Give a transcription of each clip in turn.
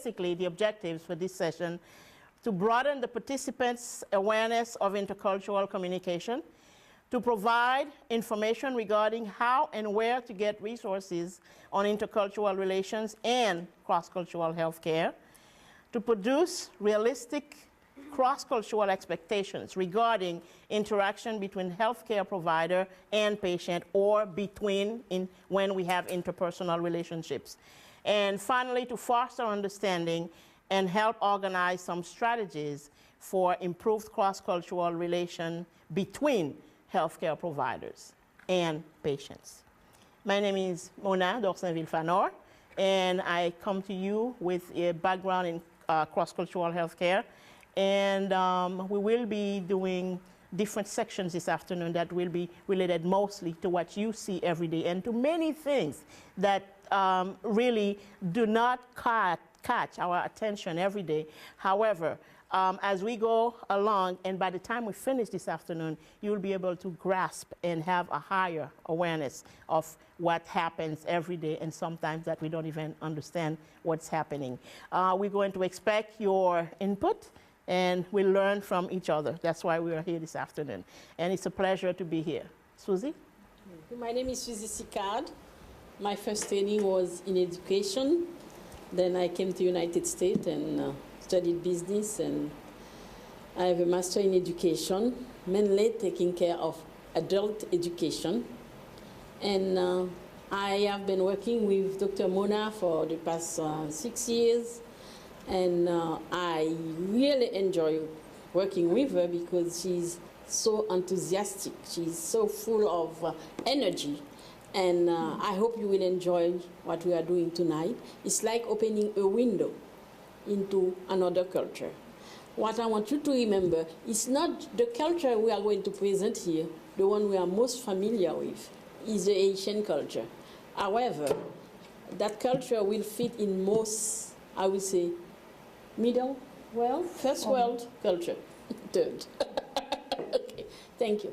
basically the objectives for this session: to broaden the participants' awareness of intercultural communication, to provide information regarding how and where to get resources on intercultural relations and cross-cultural healthcare, to produce realistic cross-cultural expectations regarding interaction between healthcare provider and patient, or between when we have interpersonal relationships. And finally, to foster understanding and help organize some strategies for improved cross-cultural relation between healthcare providers and patients. My name is Mona Dorsinville, and I come to you with a background in cross-cultural healthcare. And we will be doing different sections this afternoon that will be related mostly to what you see every day and to many things that really do not catch our attention every day. However, as we go along, and by the time we finish this afternoon, you'll be able to grasp and have a higher awareness of what happens every day, and sometimes that we don't even understand what's happening. We're going to expect your input, and we'll learn from each other. That's why we are here this afternoon. And it's a pleasure to be here. Susie? My name is Susie Sicard. My first training was in education. Then I came to the United States and studied business, and I have a master in education, mainly taking care of adult education. And I have been working with Dr. Mona for the past 6 years. And I really enjoy working with her because she's so enthusiastic. She's so full of energy. And I hope you will enjoy what we are doing tonight. It's like opening a window into another culture. What I want you to remember is not the culture we are going to present here. The one we are most familiar with is the Asian culture. However, that culture will fit in most, I would say, middle world, first world culture, third. Okay, thank you.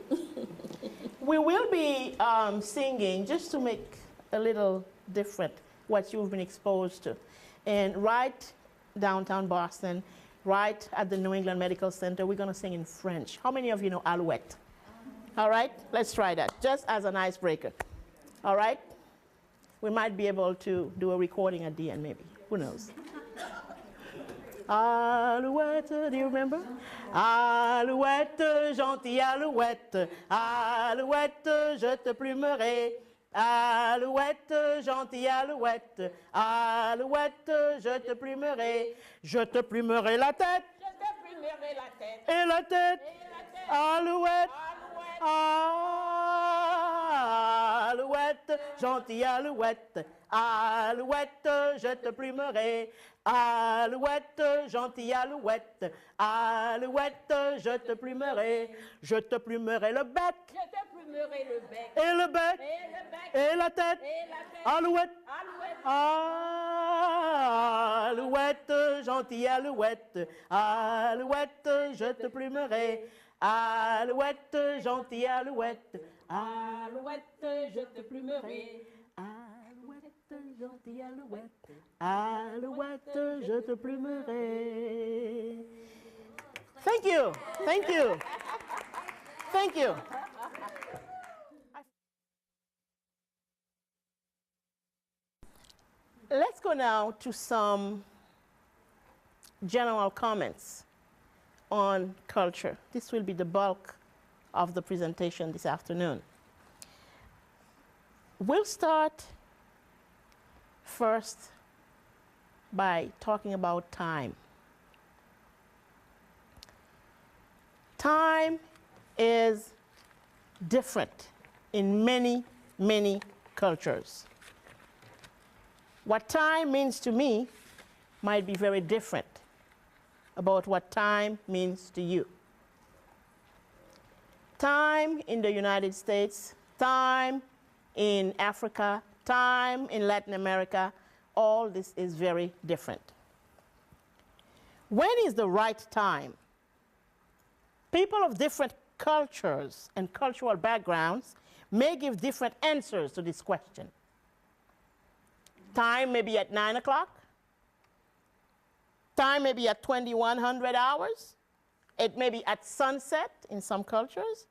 We will be singing, just to make a little different what you've been exposed to. And right downtown Boston, right at the New England Medical Center, we're going to sing in French. How many of you know Alouette? All right, let's try that, just as an icebreaker. All right? We might be able to do a recording at the end, maybe. Who knows? Alouette, do you remember? Alouette, gentille alouette, alouette, je te plumerai. Alouette, gentille alouette, alouette, je te plumerai. Je te plumerai la tête. Je te plumerai la tête. Et la tête. Et la tête. Alouette. Alouette, gentille alouette, alouette, je te plumerai. Alouette, gentille alouette, alouette, je te plumerai. Je te plumerai le bec. Je te plumerai le bec. Et le bec. Et le bec. Et la tête. Et la tête. Alouette. Alouette. Alouette, gentille alouette, alouette, je te plumerai. Alouette, gentille alouette, alouette, je te plumerai. Alouette, gentille alouette, alouette, je te plumerai. Thank you, thank you, thank you. Let's go now to some general comments on culture. This will be the bulk of the presentation this afternoon. We'll start first by talking about time. Time is different in many, many cultures. What time means to me might be very different about what time means to you. Time in the United States, time in Africa, time in Latin America, all this is very different. When is the right time? People of different cultures and cultural backgrounds may give different answers to this question. Time may be at 9 o'clock, Time may be at 2100 hours. It may be at sunset in some cultures.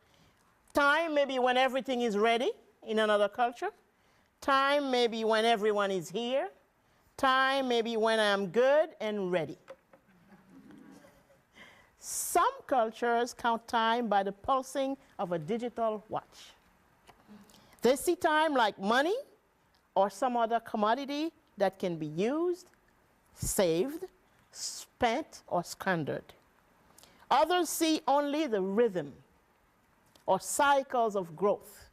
Time may be when everything is ready in another culture. Time may be when everyone is here. Time may be when I'm good and ready. Some cultures count time by the pulsing of a digital watch. They see time like money or some other commodity that can be used, saved, spent, or squandered. Others see only the rhythm or cycles of growth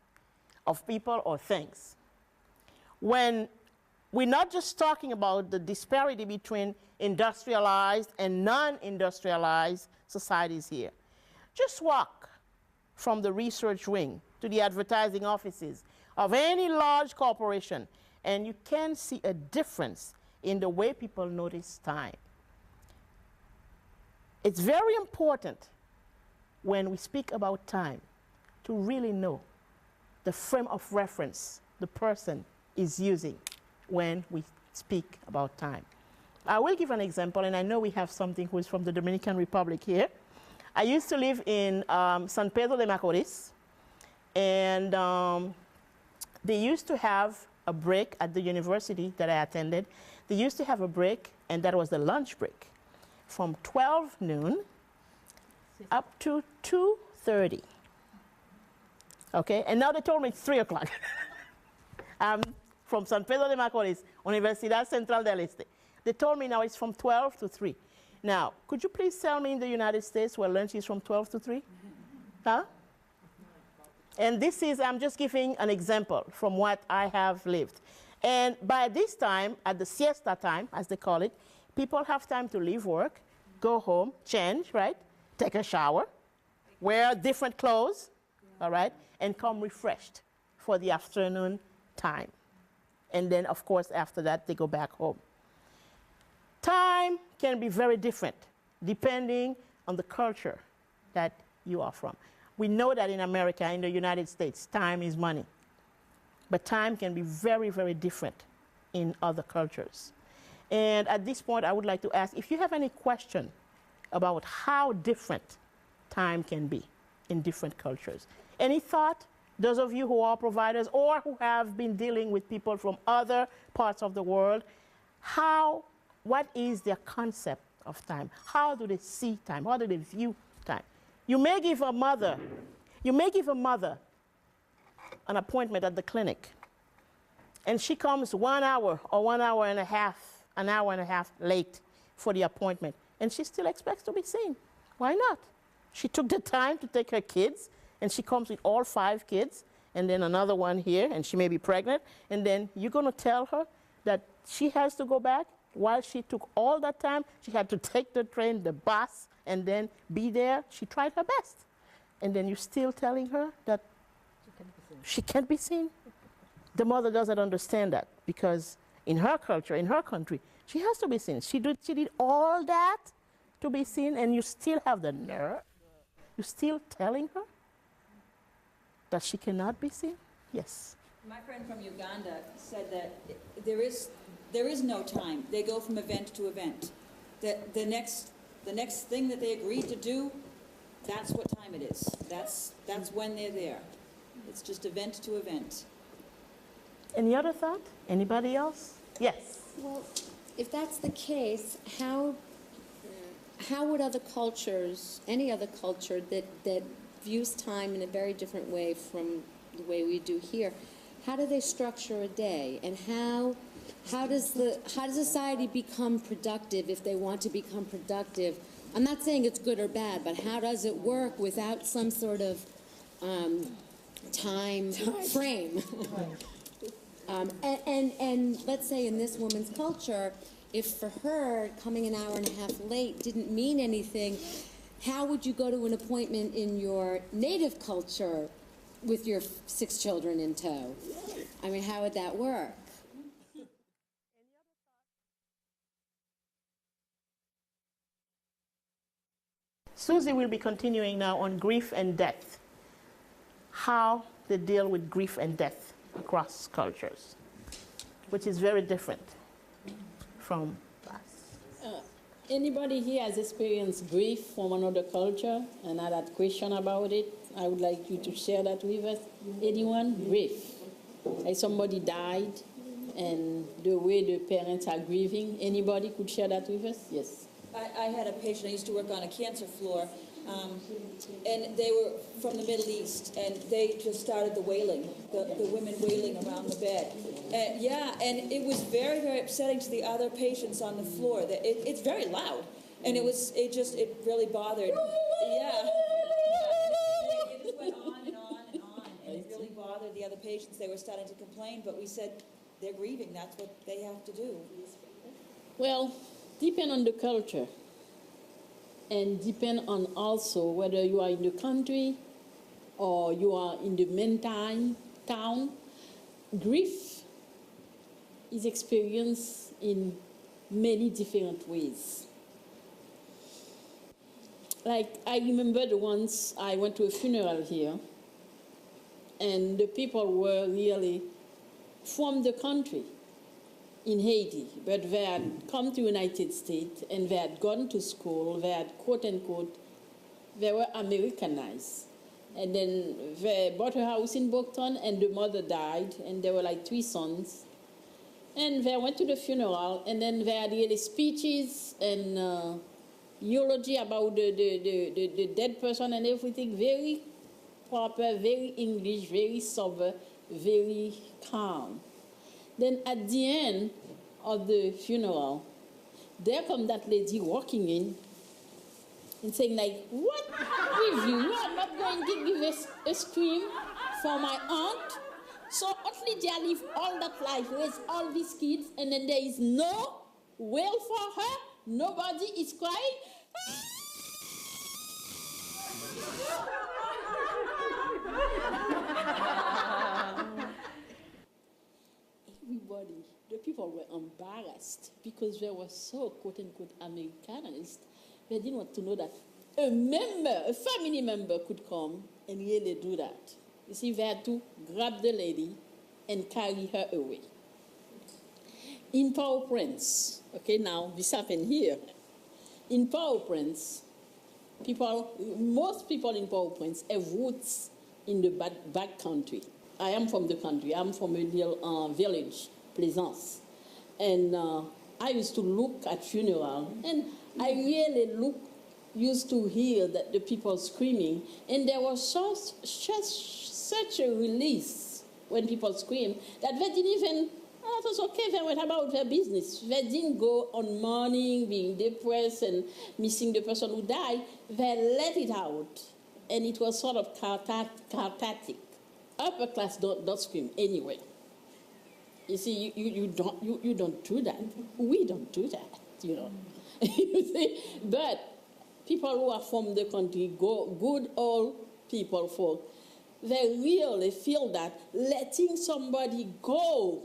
of people or things. When we're not just talking about the disparity between industrialized and non-industrialized societies here. Just walk from the research wing to the advertising offices of any large corporation, and you can see a difference in the way people notice time. It's very important when we speak about time to really know the frame of reference the person is using when we speak about time. I will give an example, and I know we have something who is from the Dominican Republic here. I used to live in San Pedro de Macorís, and they used to have a break at the university that I attended. They used to have a break, and that was the lunch break, from 12 noon up to 2:30. Okay, and now they told me it's 3 o'clock. From San Pedro de Macorís, Universidad Central del Este. They told me now it's from 12 to 3. Now, could you please tell me in the United States where lunch is from 12 to 3? Huh? And this is, I'm just giving an example from what I have lived. And by this time, at the siesta time, as they call it, people have time to leave work, go home, change, right? Take a shower, wear different clothes, all right? And come refreshed for the afternoon time. And then, of course, after that, they go back home. Time can be very different depending on the culture that you are from. We know that in America, in the United States, time is money. But time can be very, very different in other cultures. And at this point, I would like to ask if you have any question about how different time can be in different cultures. Any thought? Those of you who are providers or who have been dealing with people from other parts of the world, what is their concept of time? How do they see time? How do they view time? You may give a mother an appointment at the clinic, and she comes 1 hour or 1 hour and a half late for the appointment, and she still expects to be seen. Why not? She took the time to take her kids, and she comes with all 5 kids, and then another one here, and she may be pregnant, and then you're going to tell her that she has to go back while she took all that time. She had to take the train, the bus, and then be there. She tried her best. And then you're still telling her that she can't be seen. The mother doesn't understand that, because in her culture, in her country, she has to be seen. She did all that to be seen, and you still have the nerve. You're still telling her that she cannot be seen? Yes. My friend from Uganda said that there is no time. They go from event to event. The next thing that they agreed to do, that's what time it is. That's when they're there. It's just event to event. Any other thought? Anybody else? Yes. Well, if that's the case, how would other cultures, any other culture that views time in a very different way from the way we do here, how do they structure a day, and how does society become productive if they want to become productive? I'm not saying it's good or bad, but how does it work without some sort of time frame? And let's say in this woman's culture, if for her coming an hour and a half late didn't mean anything, how would you go to an appointment in your native culture with your 6 children in tow? I mean, how would that work? Susie will be continuing now on grief and death, how they deal with grief and death across cultures, which is very different from us. Anybody here has experienced grief from another culture and had that question about it? I would like you to share that with us. Anyone? Grief. Like somebody died and the way the parents are grieving. Anybody could share that with us? Yes. I had a patient, I used to work on a cancer floor, and they were from the Middle East, and they just started the wailing, the women wailing around the bed. And and it was very, very upsetting to the other patients on the floor. That it's very loud, and it really bothered. Yeah. It just went on and on and on, and it really bothered the other patients. They were starting to complain, but we said, they're grieving, that's what they have to do. Well, depend on the culture, and depend on also whether you are in the country or you are in the main town. Grief is experienced in many different ways. Like, I remember the once I went to a funeral here, and the people were really from the country in Haiti, but they had come to the United States and they had gone to school, they had, quote unquote, they were Americanized. And then they bought a house in Boston and the mother died, and there were like 3 sons. And they went to the funeral, and then they had really speeches and eulogy about the dead person and everything, very proper, very English, very sober, very calm. Then at the end of the funeral, there come that lady walking in and saying like, what with you? You are not going to give a scream for my aunt? So only they live all that life with all these kids, and then there is no wail for her, nobody is crying. Everybody, the people were embarrassed because they were so, quote unquote, Americanized. They didn't want to know that a family member could come and really do that. You see, they had to grab the lady and carry her away. In Port-au-Prince, okay, now this happened here. In Port-au-Prince, most people in Port-au-Prince have roots in the back country. I am from the country. I'm from a little village, Plaisance. And I used to look at funeral, and I really used to hear that the people screaming, and there was such a release when people screamed that they didn't even, it was okay, they went about their business. They didn't go on mourning, being depressed and missing the person who died. They let it out, and it was sort of cathartic. Upper class don't scream anyway. You see, you don't do that. We don't do that, you know. You see? But people who are from the country, good old people, folk, they really feel that letting somebody go,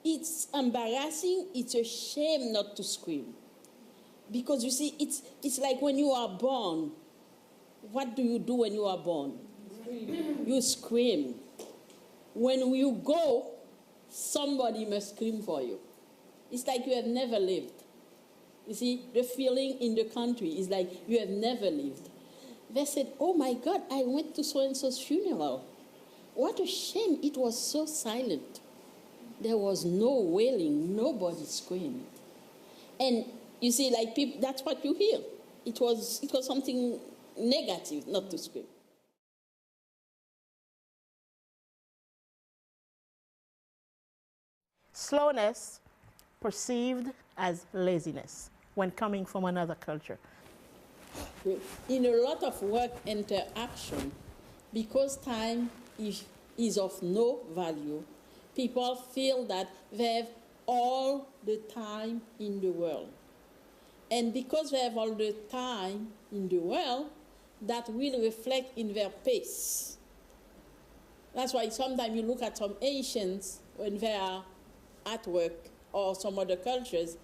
it's embarrassing, it's a shame not to scream. Because you see, it's like when you are born. What do you do when you are born? You scream. When you go, somebody must scream for you. It's like you have never lived. You see, the feeling in the country is like you have never lived. They said, oh my God, I went to so-and-so's funeral. What a shame, it was so silent. There was no wailing, nobody screamed. And you see, like people, that's what you hear. It was something negative not to scream. Slowness perceived as laziness when coming from another culture. In a lot of work interaction, because time is of no value, people feel that they have all the time in the world. And because they have all the time in the world, that will reflect in their pace. That's why sometimes you look at some Asians when they are at work or some other cultures,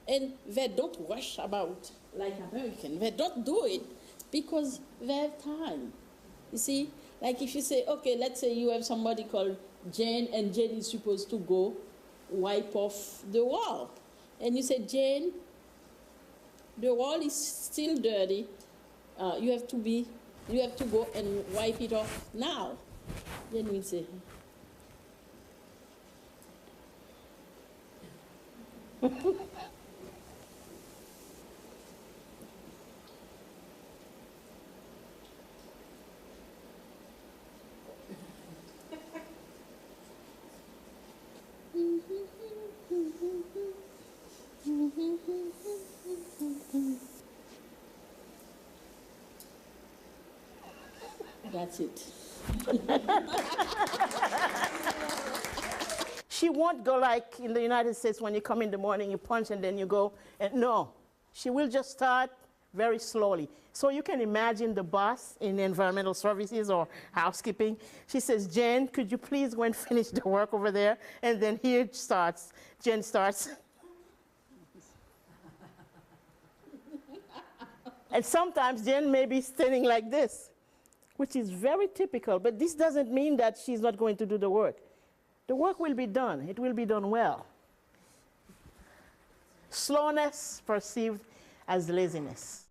and they don't rush about like Americans. They don't do it because they have time. You see, like if you say, okay, let's say you have somebody called Jane, and Jane is supposed to go wipe off the wall. And you say, Jane, the wall is still dirty. You have to go and wipe it off now. Then we say, that's it. She won't go like in the United States when you come in the morning, you punch and then you go. And no, she will just start very slowly. So you can imagine the boss in environmental services or housekeeping. She says, Jen, could you please go and finish the work over there? And then here starts, Jen starts. And sometimes Jen may be standing like this, which is very typical, but this doesn't mean that she's not going to do the work. The work will be done. It will be done well. Slowness perceived as laziness.